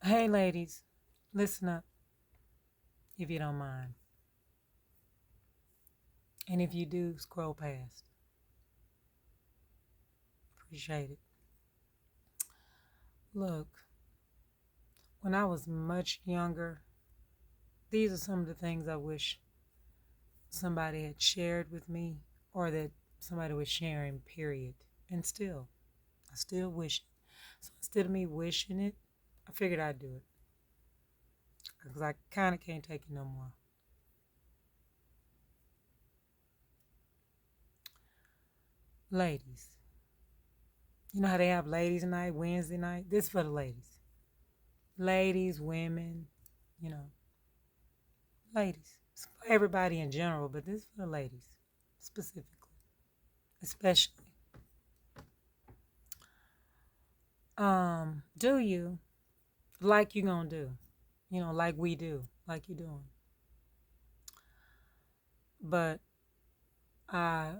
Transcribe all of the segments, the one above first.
Hey, ladies, listen up if you don't mind. And if you do, scroll past. Appreciate it. Look, when I was much younger, these are some of the things I wish somebody had shared with me or that somebody was sharing, period. And I still wish it. So instead of me wishing it, I figured I'd do it because I kind of can't take it no more. Ladies, you know how they have ladies' night, Wednesday night? This is for the ladies. Ladies, women, you know, ladies. It's for everybody in general, but this is for the ladies specifically, especially. Do you like you gonna do? You know, like we do, like you doing. But I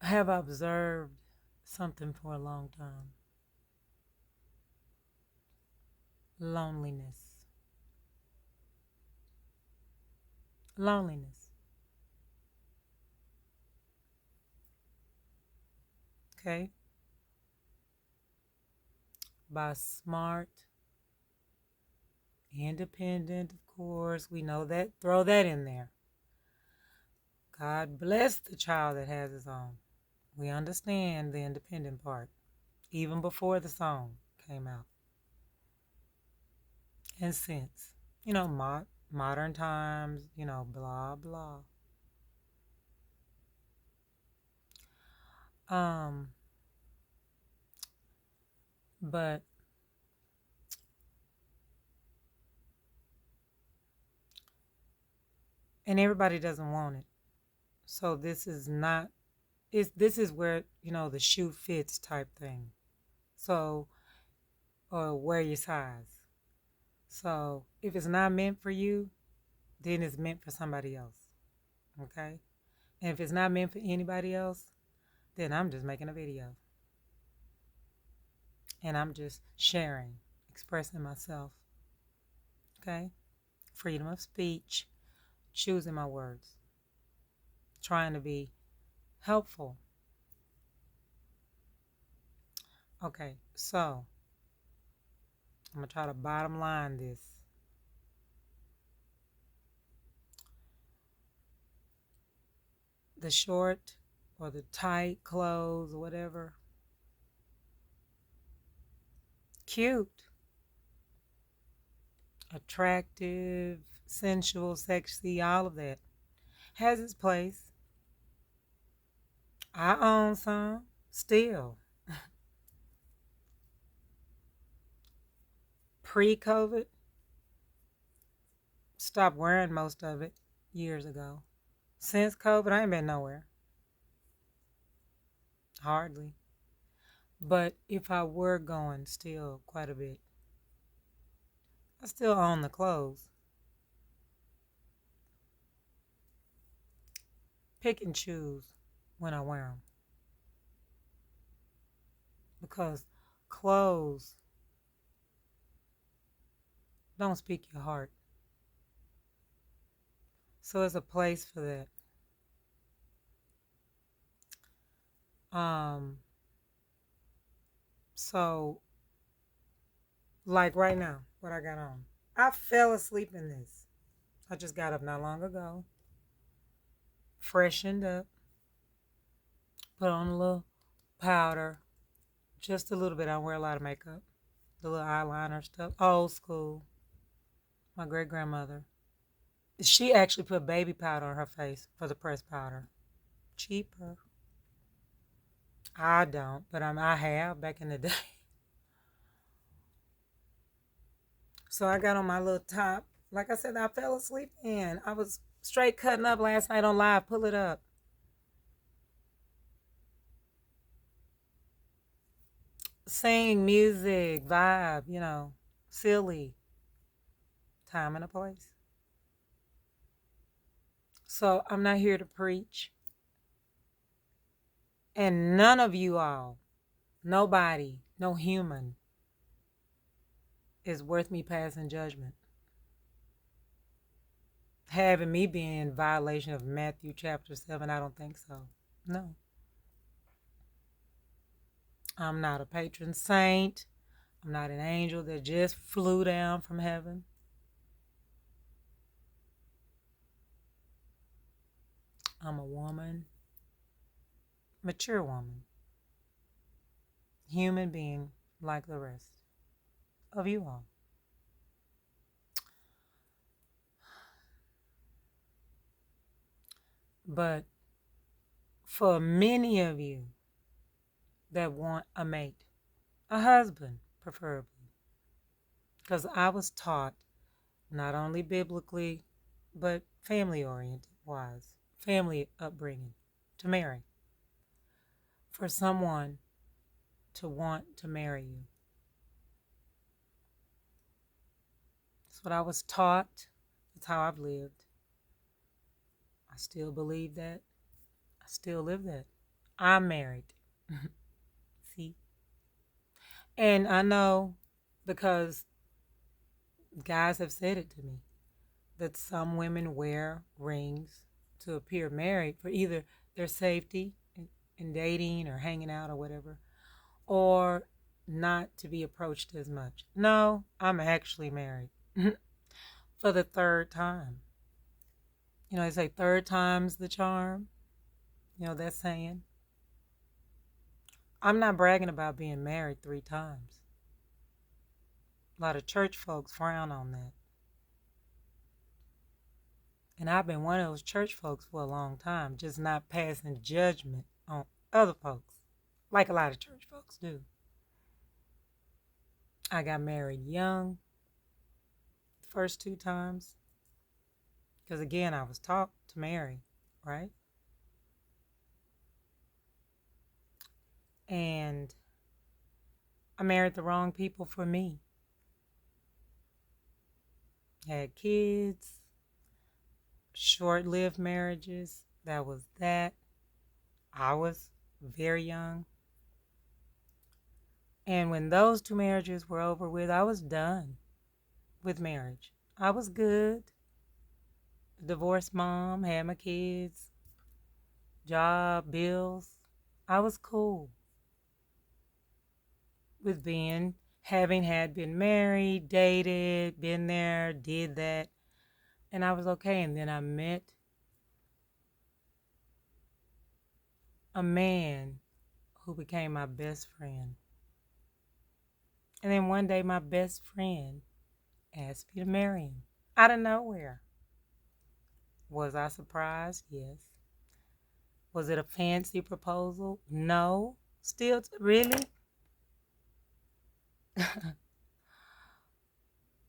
have observed something for a long time. Loneliness. Loneliness. Okay? By smart, independent, of course. We know that. Throw that in there. God bless the child that has his own. We understand the independent part, even before the song came out. And since, modern times, blah, blah. Um, but, and everybody doesn't want it. So this is not, this is where, the shoe fits type thing. So, or wear your size. So if it's not meant for you, then it's meant for somebody else. Okay? And if it's not meant for anybody else, then I'm just making a video. And I'm just sharing, expressing myself. Okay? Freedom of speech, choosing my words, trying to be helpful. Okay, so I'm going to try to bottom line this. The short or the tight clothes, whatever, cute, attractive, sensual, sexy, all of that has its place. I own some still. Pre-COVID, stopped wearing most of it years ago. Since COVID, I ain't been nowhere. Hardly. But if I were going still quite a bit, I still own the clothes. Pick and choose when I wear them. Because clothes don't speak your heart. So there's a place for that. So like right now, what I got on. I fell asleep in this. I just got up not long ago, freshened up, put on a little powder, just a little bit. I don't wear a lot of makeup. The little eyeliner stuff, old school. My great grandmother. She actually put baby powder on her face for the pressed powder. Cheaper. I don't, but I have back in the day. So I got on my little top. Like I said, I fell asleep in. I was straight cutting up last night on live. Pull it up. Sing music, vibe, silly. Time and a place. So I'm not here to preach. And none of you all, nobody, no human, is worth me passing judgment. Having me be in violation of Matthew chapter 7, I don't think so. No. I'm not a patron saint. I'm not an angel that just flew down from heaven. I'm a woman, mature woman, human being like the rest of you all. But for many of you that want a mate, a husband preferably, because I was taught not only biblically, but family oriented wise, family upbringing, to marry. For someone to want to marry you. That's what I was taught. That's how I've lived. I still believe that. I still live that. I'm married. See? And I know because guys have said it to me that some women wear rings to appear married for either their safety in dating or hanging out or whatever, or not to be approached as much. No, I'm actually married for the third time. You know, they say third time's the charm. You know that saying? I'm not bragging about being married 3 times. A lot of church folks frown on that. And I've been one of those church folks for a long time, just not passing judgment on other folks, like a lot of church folks do. I got married young the first 2 times, because again, I was taught to marry, right? And I married the wrong people for me. Had kids, short-lived marriages. That was that. I was very young. And when those 2 marriages were over with, I was done with marriage. I was good. Divorced mom, had my kids, job, bills. I was cool with having had been married, dated, been there, did that, and I was okay. And then I met a man who became my best friend. And then one day my best friend asked me to marry him out of nowhere. Was I surprised? Yes. Was it a fancy proposal? No. Still, really?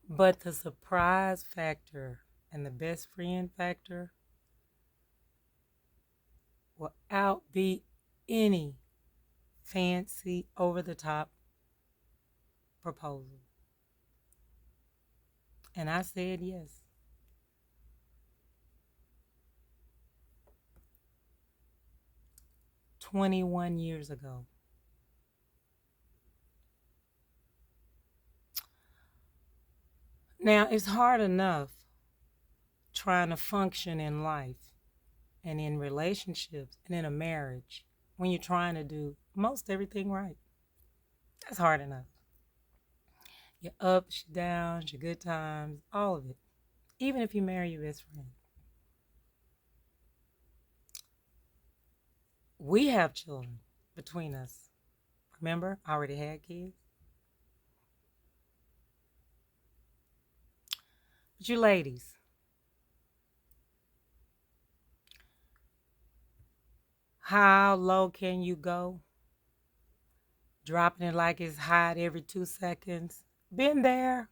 But the surprise factor and the best friend factor will outbeat any fancy, over the top proposal. And I said yes. 21 years ago. Now, it's hard enough trying to function in life and in relationships and in a marriage when you're trying to do most everything right. That's hard enough. Your ups, your downs, your good times, all of it. Even if you marry your best friend. We have children between us. Remember, I already had kids. But you ladies, how low can you go? Dropping it like it's hot every 2 seconds. Been there.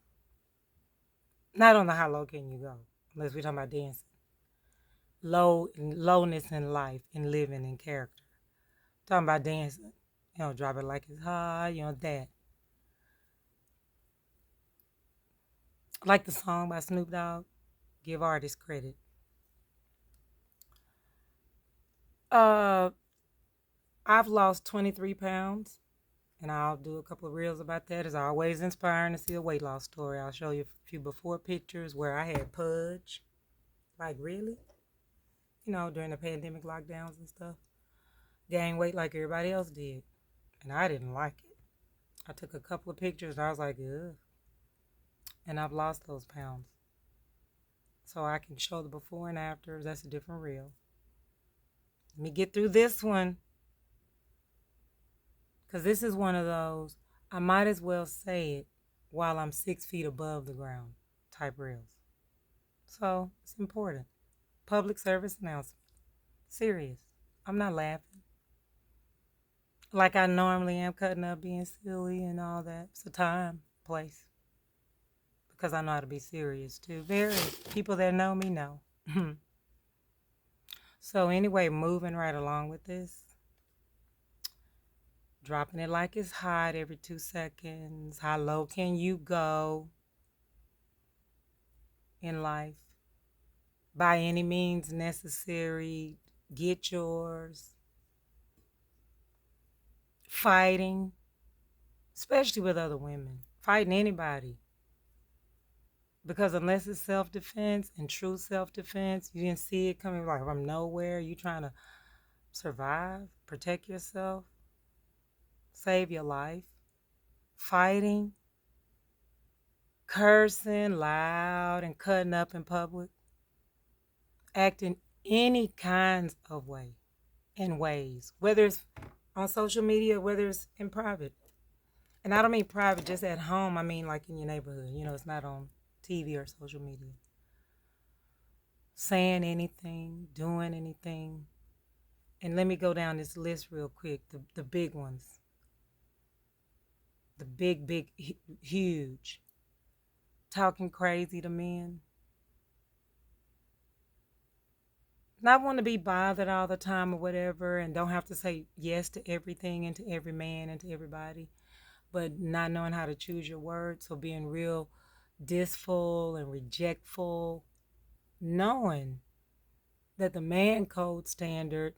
Not on the how low can you go, unless we're talking about dancing. Lowness in life, in living, in character. Talking about dancing. You know, drop it like it's hot, you know, that. Like the song by Snoop Dogg, give artists credit. Uh, I've lost 23 pounds And I'll do a couple of reels about that. It's always inspiring to see a weight loss story. I'll show you a few before pictures where I had pudge. Like, really? During the pandemic lockdowns and stuff. Gained weight like everybody else did. And I didn't like it. I took a couple of pictures and I was like, ugh. And I've lost those pounds. So I can show the before and after. That's a different reel. Let me get through this one. Because this is one of those, I might as well say it while I'm 6 feet above the ground type reels. So it's important. Public service announcement. Serious. I'm not laughing. Like I normally am, cutting up, being silly and all that. It's a time, place. Because I know how to be serious too. Very. People that know me know. So anyway, moving right along with this. Dropping it like it's hot every 2 seconds. How low can you go in life? By any means necessary, get yours. Fighting, especially with other women. Fighting anybody. Because unless it's self-defense and true self-defense, you didn't see it coming like from nowhere. You trying to survive, protect yourself, save your life. Fighting, cursing loud and cutting up in public. Acting any kinds of ways, whether it's on social media, whether it's in private. And I don't mean private just at home. I mean like in your neighborhood. It's not on TV or social media. Saying anything, doing anything. And let me go down this list real quick. The big ones. The big, huge. Talking crazy to men. Not want to be bothered all the time or whatever, and don't have to say yes to everything and to every man and to everybody, but not knowing how to choose your words. So being real dissful and rejectful, knowing that the man code standard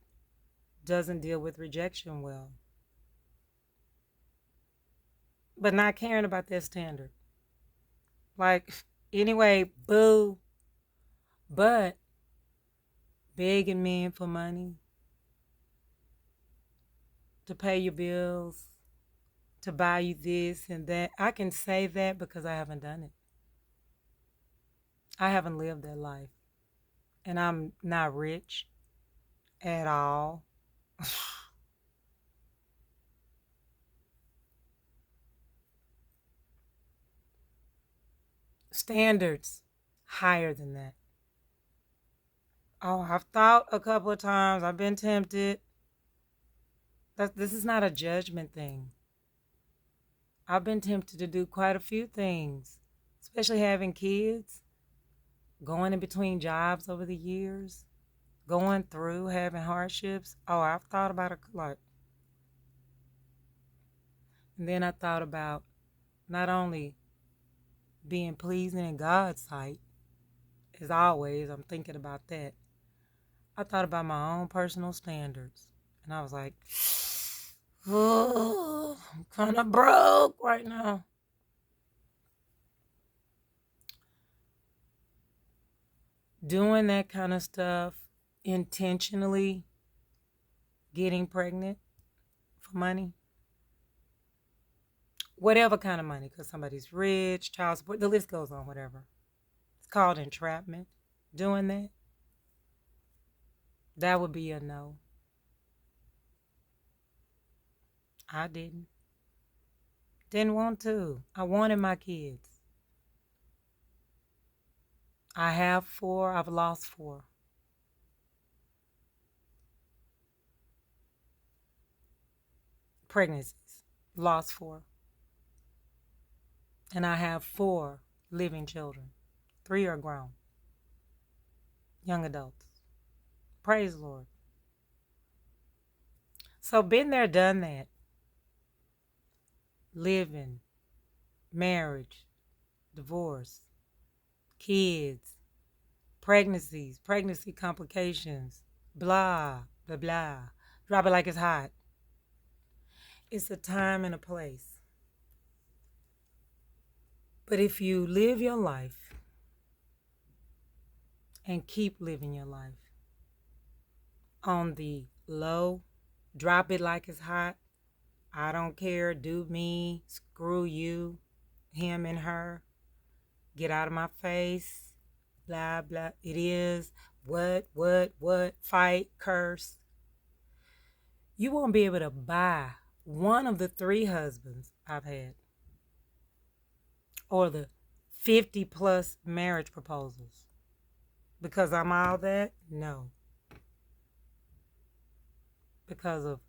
doesn't deal with rejection well, but not caring about that standard. Like, anyway, boo. But begging men for money to pay your bills, to buy you this and that. I can say that because I haven't done it. I haven't lived that life. And I'm not rich at all. Standards higher than that. Oh, I've thought a couple of times. I've been tempted. This is not a judgment thing. I've been tempted to do quite a few things, especially having kids, going in between jobs over the years, going through having hardships. Oh, I've thought about it a lot. And then I thought about not only being pleasing in God's sight, as always, I'm thinking about that. I thought about my own personal standards. And I was like, oh, I'm kind of broke right now. Doing that kind of stuff, intentionally getting pregnant for money, whatever kind of money, because somebody's rich, child support, the list goes on, whatever. It's called entrapment. Doing that would be a no. I didn't. Didn't want to. I wanted my kids. I have 4. I've lost 4. Pregnancies. Lost 4. And I have 4 living children. 3 are grown. Young adults. Praise the Lord. So been there, done that. Living, marriage, divorce, kids, pregnancies, pregnancy complications, blah, blah, blah. Drop it like it's hot. It's a time and a place. But if you live your life and keep living your life on the low, drop it like it's hot, I don't care, do me, screw you, him and her, get out of my face, blah, blah, it is, what, fight, curse. You won't be able to buy one of the 3 husbands I've had or the 50 plus marriage proposals because I'm all that. No, because of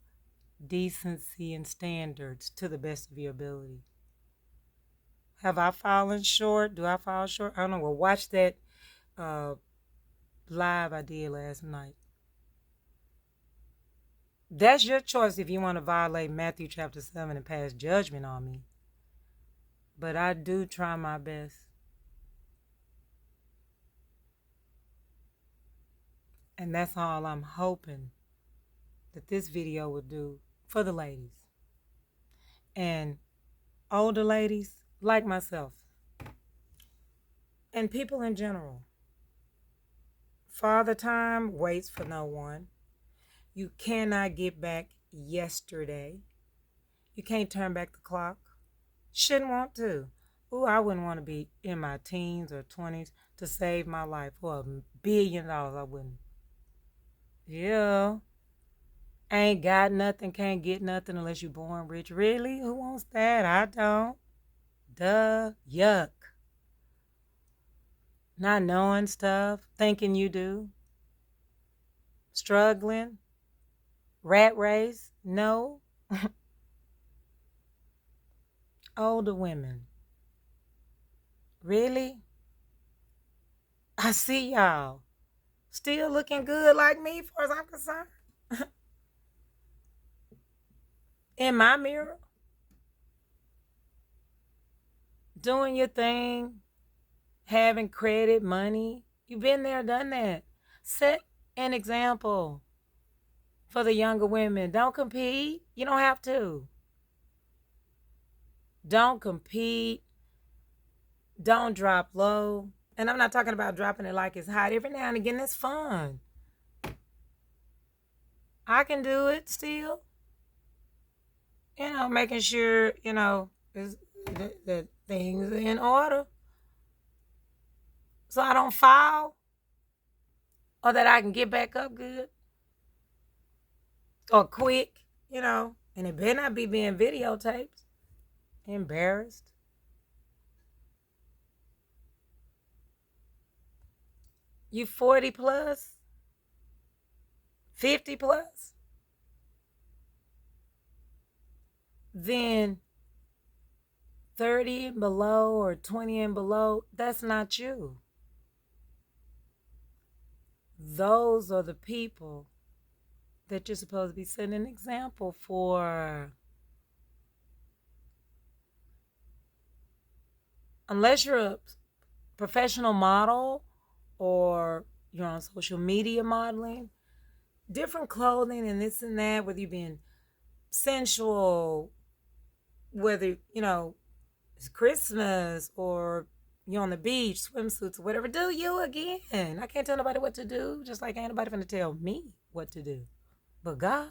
decency and standards to the best of your ability. Have I fallen short? Do I fall short? I don't know. Well, watch that uh, live I did last night. That's your choice if you want to violate Matthew chapter 7 and pass judgment on me. But I do try my best. And that's all I'm hoping that this video will do for the ladies. And older ladies like myself. And people in general. Father time waits for no one. You cannot get back yesterday. You can't turn back the clock. Shouldn't want to. Ooh, I wouldn't want to be in my teens or 20s to save my life for $1 billion. I wouldn't. Yeah. Ain't got nothing, can't get nothing unless you're born rich. Really? Who wants that? I don't. Duh. Yuck. Not knowing stuff, thinking you do. Struggling. Rat race. No. Older women. Really? I see y'all. Still looking good like me, as far as I'm concerned. In my mirror. Doing your thing. Having credit, money. You've been there, done that. Set an example for the younger women. Don't compete. You don't have to. Don't compete. Don't drop low. And I'm not talking about dropping it like it's hot. Every now and again, it's fun. I can do it still. Making sure, the things are in order. So I don't fall. Or that I can get back up good. Or quick, And it better not be being videotaped. Embarrassed. You 40 plus? 50 plus? Then 30 and below or 20 and below, that's not you. Those are the people that you're supposed to be setting an example for. Unless you're a professional model or you're on social media modeling, different clothing and this and that, whether you're being sensual, whether, it's Christmas or you're on the beach, swimsuits or whatever, do you again. I can't tell nobody what to do, just like ain't nobody finna tell me what to do. But God.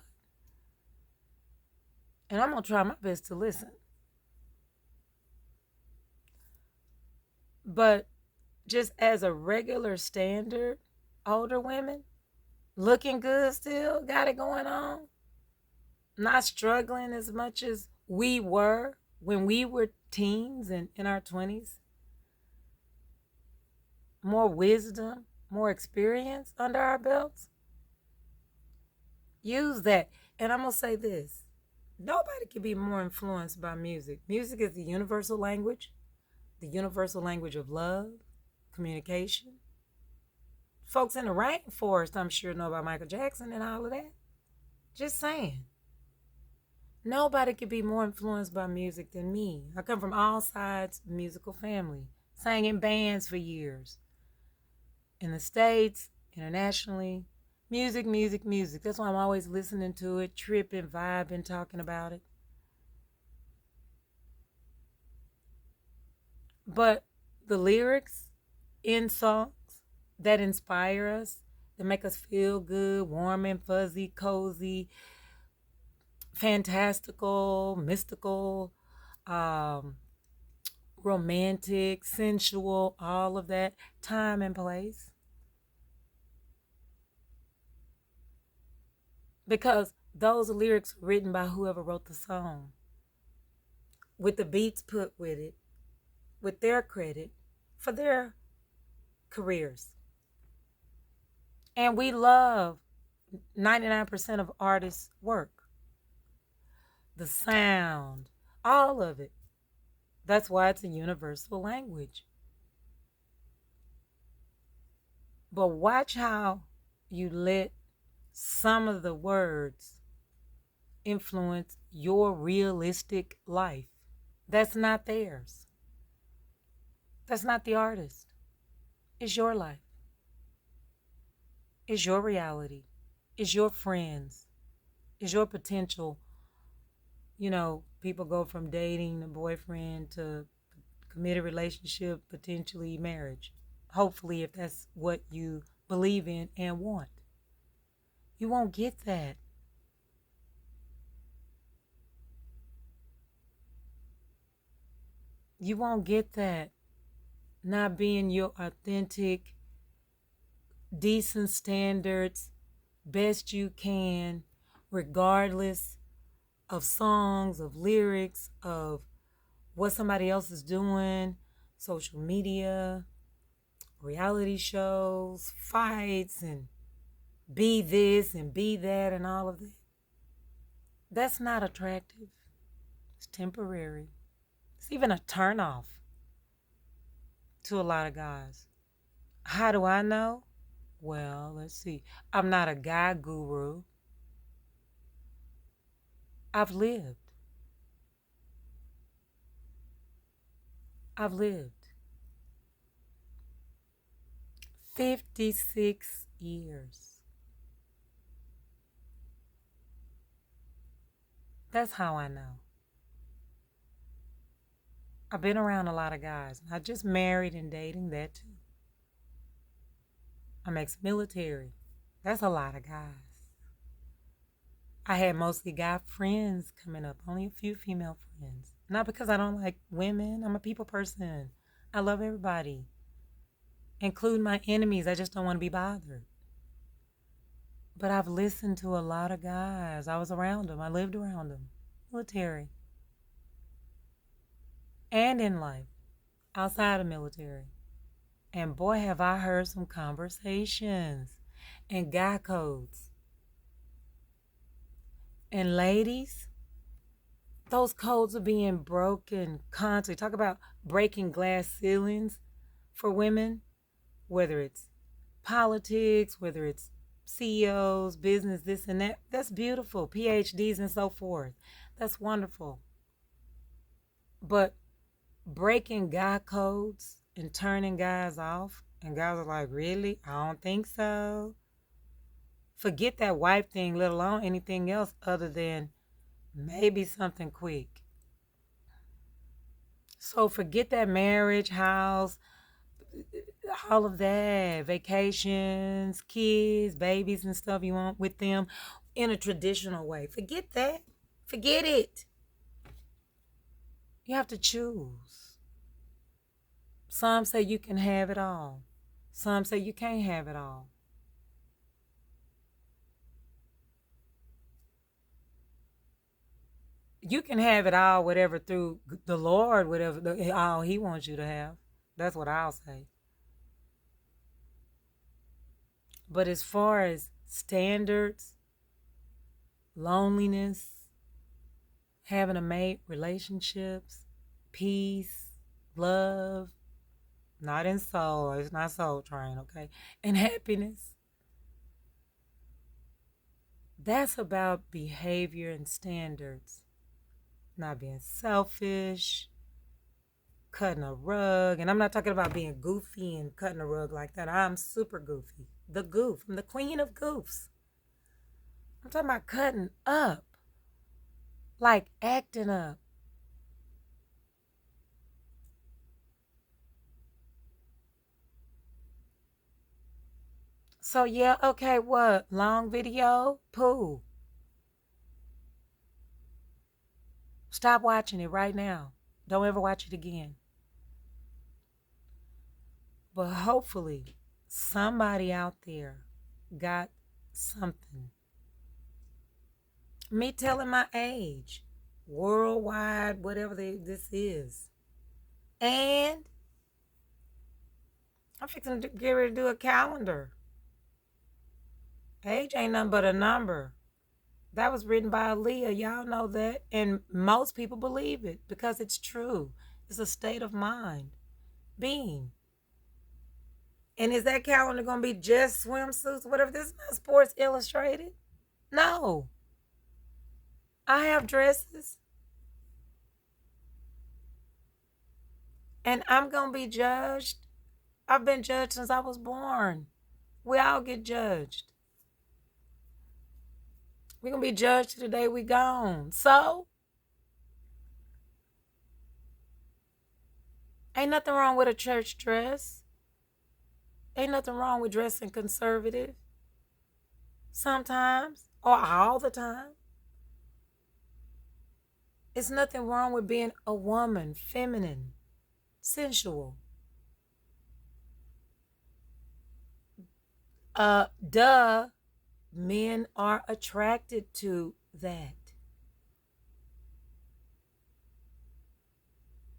And I'm going to try my best to listen. But just as a regular standard, older women, looking good still, got it going on, not struggling as much as we were when we were teens and in our 20s. More wisdom, more experience under our belts. Use that. And I'm going to say this. Nobody can be more influenced by music. Music is the universal language of love, communication. Folks in the rainforest, I'm sure, know about Michael Jackson and all of that. Just saying. Nobody could be more influenced by music than me. I come from all sides of musical family. Sang in bands for years. In the States, internationally. Music. That's why I'm always listening to it, tripping, vibing, talking about it. But the lyrics in songs that inspire us, that make us feel good, warm and fuzzy, cozy, fantastical, mystical, um, romantic, sensual, all of that, time and place. Because those lyrics were written by whoever wrote the song, with the beats put with it, with their credit for their careers. And we love 99% of artists' work, the sound, all of it. That's why it's a universal language. But watch how you let some of the words influence your realistic life. That's not theirs. That's not the artist. It's your life. It's your reality. It's your friends. It's your potential. People go from dating a boyfriend to committed relationship, potentially marriage. Hopefully, if that's what you believe in and want. You won't get that. You won't get that. Not being your authentic, decent standards, best you can, regardless of songs, of lyrics, of what somebody else is doing, social media, reality shows, fights, and be this and be that and all of that. That's not attractive. It's temporary. It's even a turnoff to a lot of guys. How do I know? Well, let's see. I'm not a guy guru. I've lived. I've lived 56 years. That's how I know. I've been around a lot of guys. Not just married and dating, that too. I'm ex-military. That's a lot of guys. I had mostly guy friends coming up, only a few female friends. Not because I don't like women. I'm a people person. I love everybody, including my enemies. I just don't want to be bothered. But I've listened to a lot of guys. I was around them. I lived around them. Military. And in life. Outside of military. And boy, have I heard some conversations and guy codes. And ladies, those codes are being broken constantly. Talk about breaking glass ceilings for women, whether it's politics, whether it's CEOs, business, this and that. That's beautiful. PhDs and so forth. That's wonderful. But breaking guy codes and turning guys off, and guys are like, really? I don't think so. Forget that wife thing, let alone anything else other than maybe something quick. So forget that marriage, house, all of that, vacations, kids, babies, and stuff you want with them in a traditional way. Forget that. Forget it. You have to choose. Some say you can have it all, some say you can't have it all. You can have it all, whatever, through the Lord, whatever, all He wants you to have. That's what I'll say. But as far as standards, loneliness, having a mate, relationships, peace, love, not in soul, it's not soul train, okay? And happiness, that's about behavior and standards, not being selfish, cutting a rug. And I'm not talking about being goofy and cutting a rug like that. I'm super goofy. The goof. I'm the queen of goofs. I'm talking about cutting up, like acting up. So yeah, okay, what? Long video? Pooh. Stop watching it right now. Don't ever watch it again. But hopefully somebody out there got something. Me telling my age, worldwide, whatever this is. And I'm fixing to get ready to do a calendar. Age ain't nothing but a number. That was written by Aaliyah. Y'all know that. And most people believe it because it's true. It's a state of mind, being. And is that calendar going to be just swimsuits, whatever? This is not Sports Illustrated. No. I have dresses. And I'm going to be judged. I've been judged since I was born. We all get judged. We're going to be judged to the day we gone. So, ain't nothing wrong with a church dress. Ain't nothing wrong with dressing conservative. Sometimes, or all the time. It's nothing wrong with being a woman, feminine, sensual. Duh, men are attracted to that.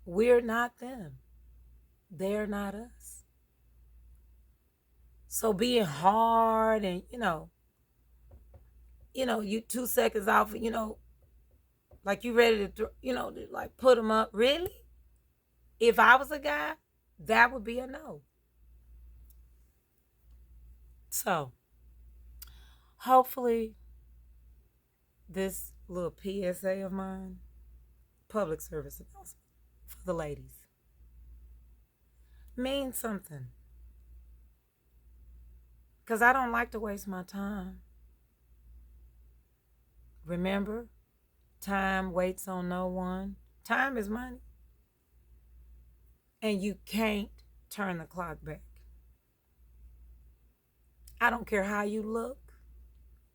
We're not them. They're not us. So being hard and, you 2 seconds off, like you ready to, like put them up. Really? If I was a guy, that would be a no. So hopefully this little PSA of mine, public service announcement for the ladies, means something. Because I don't like to waste my time. Remember, time waits on no one. Time is money. And you can't turn the clock back. I don't care how you look.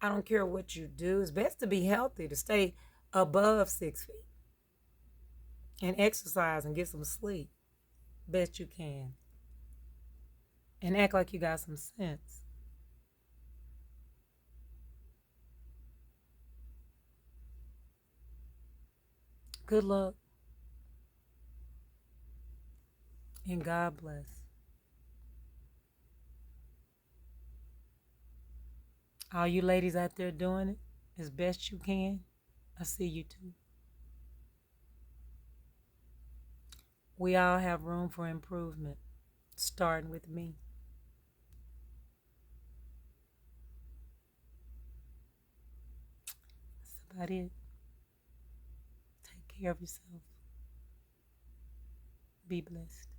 I don't care what you do. It's best to be healthy, to stay above 6 feet and exercise and get some sleep. Best you can. And act like you got some sense. Good luck. And God bless. All you ladies out there doing it as best you can, I see you too. We all have room for improvement, starting with me. That's about it. Take care of yourself. Be blessed.